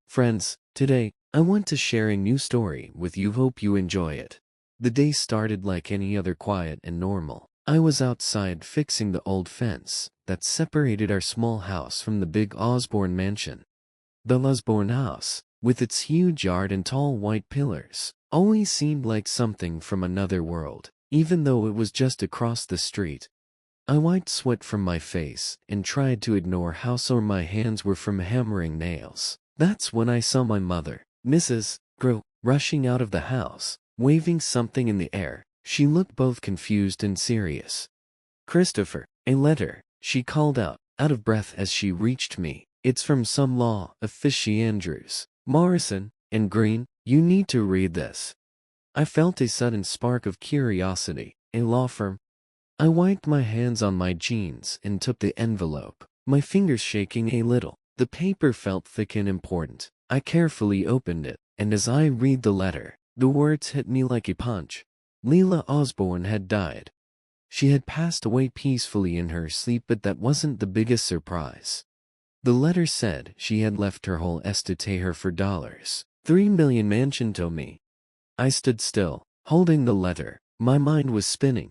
Friends, today, I want to share a new story with you. Hope you enjoy it. The day started like any other, quiet and normal. I was outside fixing the old fence that separated our small house from the big Osborne mansion. The Osborne house, with its huge yard and tall white pillars, always seemed like something from another world, even though it was just across the street. I wiped sweat from my face and tried to ignore how sore my hands were from hammering nails. That's when I saw my mother, Mrs. Grow, rushing out of the house, waving something in the air. She looked both confused and serious. "Christopher, a letter," she called out of breath as she reached me. "It's from some law office, Andrews, Morrison, and Green. You need to read this." I felt a sudden spark of curiosity. A law firm? I wiped my hands on my jeans and took the envelope, my fingers shaking a little. The paper felt thick and important. I carefully opened it, and as I read the letter, the words hit me like a punch. Leila Osborne had died. She had passed away peacefully in her sleep, but that wasn't the biggest surprise. The letter said she had left her whole estate to her for $3 million mansion to me. I stood still, holding the letter. My mind was spinning.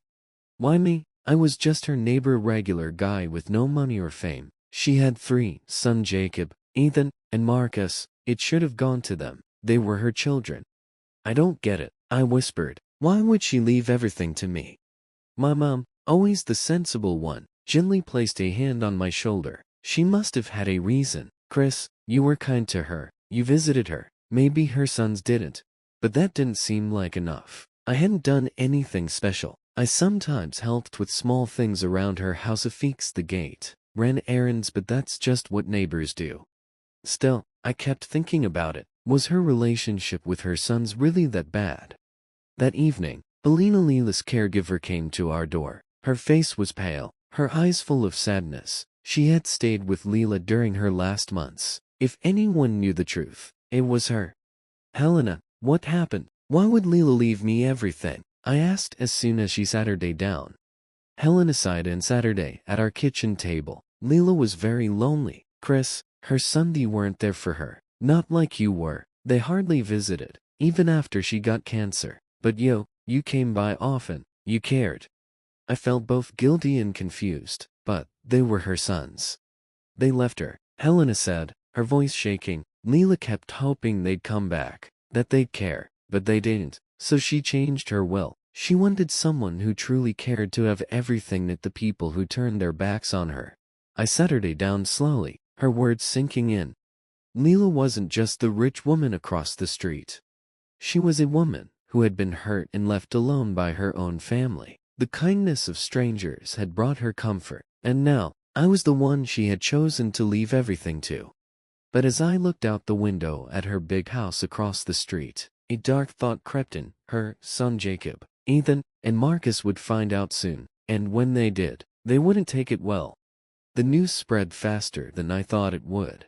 Why me? I was just her neighbor, regular guy with no money or fame. She had 3 sons, Jacob, Ethan, and Marcus. It should have gone to them. They were her children. "I don't get it," I whispered. "Why would she leave everything to me?" My mom, always the sensible one, gently placed a hand on my shoulder. "She must have had a reason. Chris, you were kind to her. You visited her. Maybe her sons didn't. But that didn't seem like enough. I hadn't done anything special. I sometimes helped with small things around her house, fixed the gate, ran errands, but that's just what neighbors do." Still, I kept thinking about it. Was her relationship with her sons really that bad? That evening, Belina, Leila's caregiver, came to our door. Her face was pale, her eyes full of sadness. She had stayed with Leila during her last months. If anyone knew the truth, it was her. "Helena, what happened? Why would Leila leave me everything?" I asked as soon as she sat her day down. Helena sighed and sat her day at our kitchen table. "Leila was very lonely, Chris. Her sons weren't there for her. Not like you were. They hardly visited, even after she got cancer. But you came by often. You cared." I felt both guilty and confused, but they were her sons. "They left her," Helena said, her voice shaking. "Leila kept hoping they'd come back, that they'd care, but they didn't. So she changed her will. She wanted someone who truly cared to have everything, not the people who turned their backs on her." I sat her down slowly, her words sinking in. Leila wasn't just the rich woman across the street. She was a woman who had been hurt and left alone by her own family. The kindness of strangers had brought her comfort, and now, I was the one she had chosen to leave everything to. But as I looked out the window at her big house across the street, a dark thought crept in. Her son Jacob, Ethan, and Marcus would find out soon, and when they did, they wouldn't take it well. The news spread faster than I thought it would.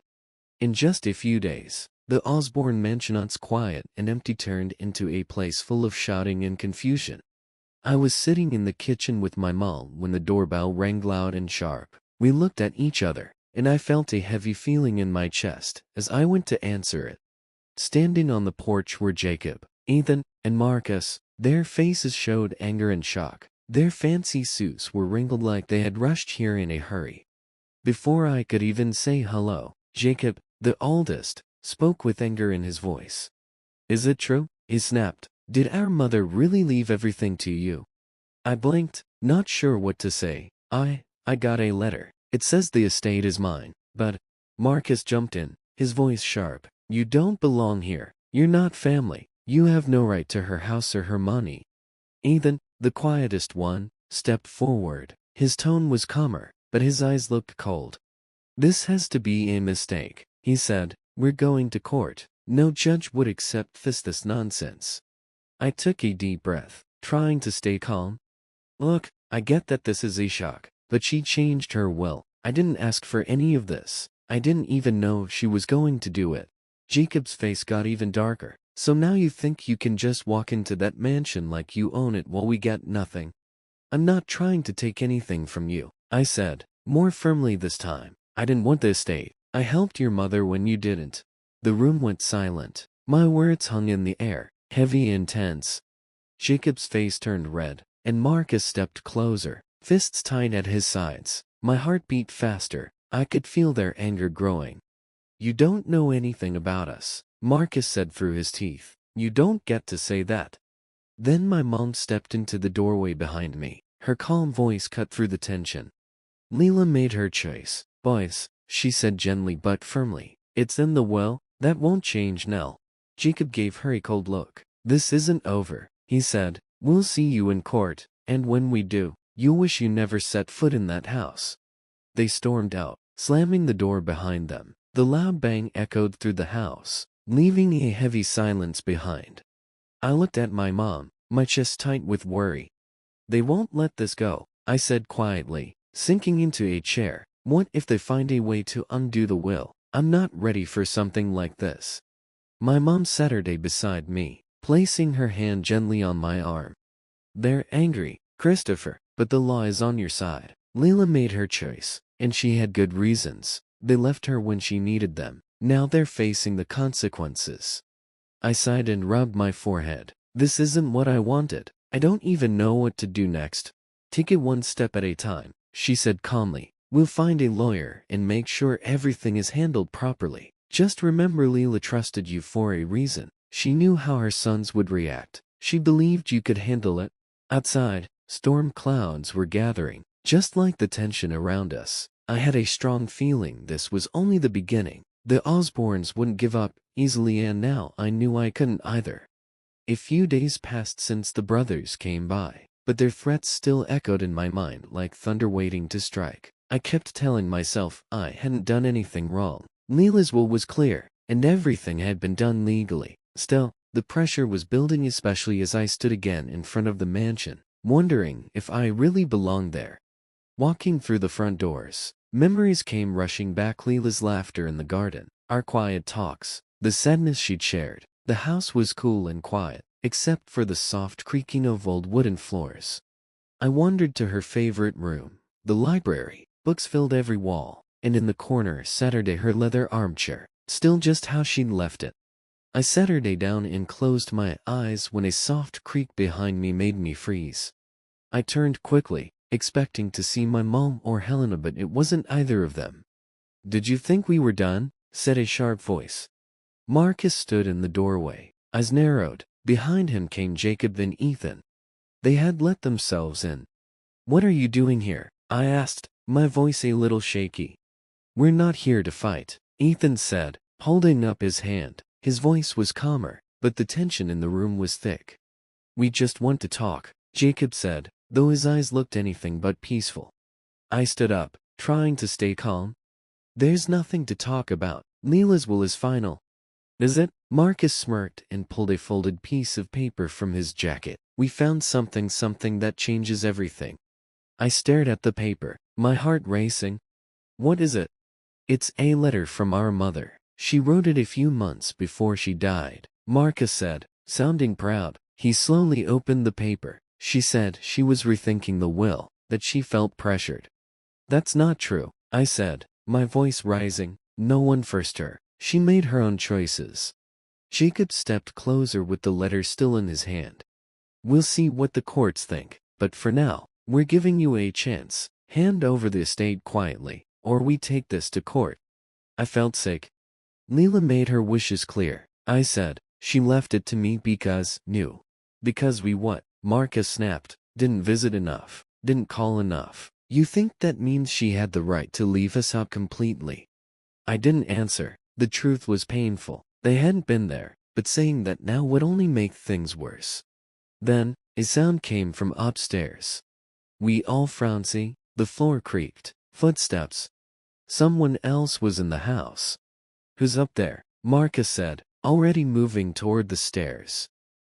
In just a few days, the Osborne mansion, once quiet and empty, turned into a place full of shouting and confusion. I was sitting in the kitchen with my mom when the doorbell rang loud and sharp. We looked at each other, and I felt a heavy feeling in my chest as I went to answer it. Standing on the porch were Jacob, Ethan, and Marcus. Their faces showed anger and shock. Their fancy suits were wrinkled like they had rushed here in a hurry. Before I could even say hello, Jacob, the oldest, spoke with anger in his voice. "Is it true?" he snapped. "Did our mother really leave everything to you?" I blinked, not sure what to say. I got a letter. It says the estate is mine, but..." Marcus jumped in, his voice sharp. "You don't belong here. You're not family. You have no right to her house or her money." Ethan, the quietest one, stepped forward. His tone was calmer, but his eyes looked cold. "This has to be a mistake," he said. "We're going to court. No judge would accept this nonsense." I took a deep breath, trying to stay calm. "Look, I get that this is a shock, but she changed her will. I didn't ask for any of this. I didn't even know she was going to do it." Jacob's face got even darker. "So now you think you can just walk into that mansion like you own it while we get nothing?" "I'm not trying to take anything from you," I said, more firmly this time. "I didn't want the estate. I helped your mother when you didn't. The room went silent. My words hung in the air, heavy and tense. Jacob's face turned red, and Marcus stepped closer, fists tight at his sides. My heart beat faster. I could feel their anger growing. "You don't know anything about us," Marcus said through his teeth. "You don't get to say that." Then my mom stepped into the doorway behind me. Her calm voice cut through the tension. "Leela made her choice, boys," she said gently but firmly. "It's in the will. That won't change now." Jacob gave her a cold look. "This isn't over," he said. "We'll see you in court, and when we do, you'll wish you never set foot in that house." They stormed out, slamming the door behind them. The loud bang echoed through the house, leaving a heavy silence behind. I looked at my mom, my chest tight with worry. "They won't let this go," I said quietly, sinking into a chair. "What if they find a way to undo the will? I'm not ready for something like this." My mom sat beside me, placing her hand gently on my arm. "They're angry, Christopher, but the law is on your side. Leela made her choice, and she had good reasons. They left her when she needed them. Now they're facing the consequences." I sighed and rubbed my forehead. "This isn't what I wanted. I don't even know what to do next." "Take it one step at a time," she said calmly. "We'll find a lawyer and make sure everything is handled properly. Just remember Leela trusted you for a reason. She knew how her sons would react. She believed you could handle it." Outside, storm clouds were gathering, just like the tension around us. I had a strong feeling this was only the beginning. The Osborns wouldn't give up easily, and now I knew I couldn't either. A few days passed since the brothers came by, but their threats still echoed in my mind like thunder waiting to strike. I kept telling myself I hadn't done anything wrong. Leela's will was clear, and everything had been done legally. Still, the pressure was building, especially as I stood again in front of the mansion, wondering if I really belonged there. Walking through the front doors, memories came rushing back. Leela's laughter in the garden, our quiet talks, the sadness she'd shared. The house was cool and quiet, except for the soft creaking of old wooden floors. I wandered to her favorite room, the library. Books filled every wall, and in the corner sat her leather armchair, still just how she'd left it. I sat her down and closed my eyes when a soft creak behind me made me freeze. I turned quickly, expecting to see my mom or Helena, but it wasn't either of them. "Did you think we were done?" said a sharp voice. Marcus stood in the doorway, eyes narrowed. Behind him came Jacob and Ethan. They had let themselves in. "What are you doing here?" I asked, my voice a little shaky. "We're not here to fight," Ethan said, holding up his hand. His voice was calmer, but the tension in the room was thick. "We just want to talk," Jacob said, though his eyes looked anything but peaceful. I stood up, trying to stay calm. "There's nothing to talk about. Leela's will is final." "Is it?" Marcus smirked and pulled a folded piece of paper from his jacket. "We found something that changes everything." I stared at the paper, my heart racing. "What is it?" "It's a letter from our mother. She wrote it a few months before she died," Marcus said, sounding proud. He slowly opened the paper. "She said she was rethinking the will, that she felt pressured." "That's not true," I said, my voice rising. "No one forced her. She made her own choices." Jacob stepped closer with the letter still in his hand. "We'll see what the courts think, but for now, we're giving you a chance. Hand over the estate quietly, or we take this to court." I felt sick. "Leela made her wishes clear," I said. "She left it to me because we what?" Marcus snapped. "Didn't visit enough, didn't call enough. You think that means she had the right to leave us out completely?" I didn't answer. The truth was painful. They hadn't been there, but saying that now would only make things worse. Then, a sound came from upstairs. We all frowned. See, the floor creaked. Footsteps. Someone else was in the house. "Who's up there?" Marcus said, already moving toward the stairs.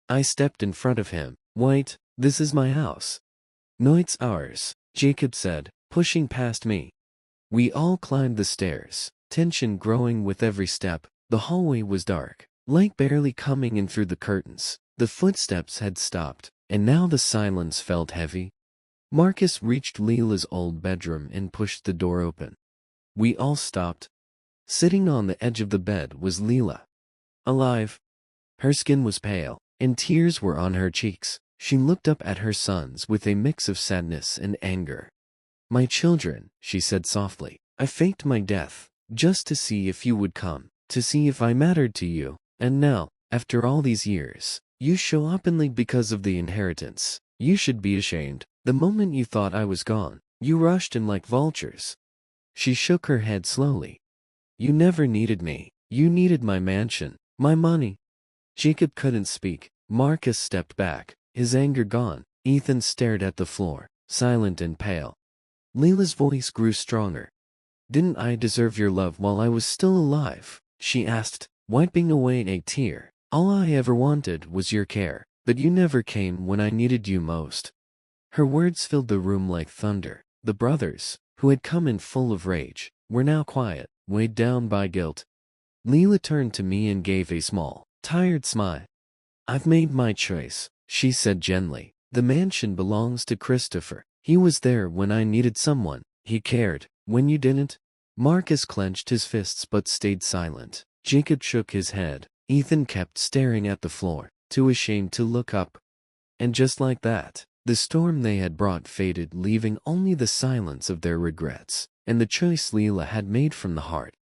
I stepped in front of him. "Wait, this is my house." "No, it's ours," Jacob said, pushing past me. We all climbed the stairs, tension growing with every step. The hallway was dark, light barely coming in through the curtains. The footsteps had stopped, and now the silence felt heavy. Marcus reached Leela's old bedroom and pushed the door open. We all stopped. Sitting on the edge of the bed was Leela. Alive. Her skin was pale, and tears were on her cheeks. She looked up at her sons with a mix of sadness and anger. "My children," she said softly, "I faked my death, just to see if you would come, to see if I mattered to you. And now, after all these years, you show openly because of the inheritance. You should be ashamed. The moment you thought I was gone, you rushed in like vultures." She shook her head slowly. "You never needed me. You needed my mansion, my money." Jacob couldn't speak. Marcus stepped back, his anger gone. Ethan stared at the floor, silent and pale. Leela's voice grew stronger. "Didn't I deserve your love while I was still alive?" she asked, wiping away a tear. "All I ever wanted was your care, but you never came when I needed you most." Her words filled the room like thunder. The brothers, who had come in full of rage, were now quiet, weighed down by guilt. Leela turned to me and gave a small, tired smile. "I've made my choice," she said gently. "The mansion belongs to Christopher. He was there when I needed someone. He cared when you didn't." Marcus clenched his fists but stayed silent. Jacob shook his head. Ethan kept staring at the floor, too ashamed to look up. And just like that, the storm they had brought faded, leaving only the silence of their regrets, and the choice Leela had made from the heart.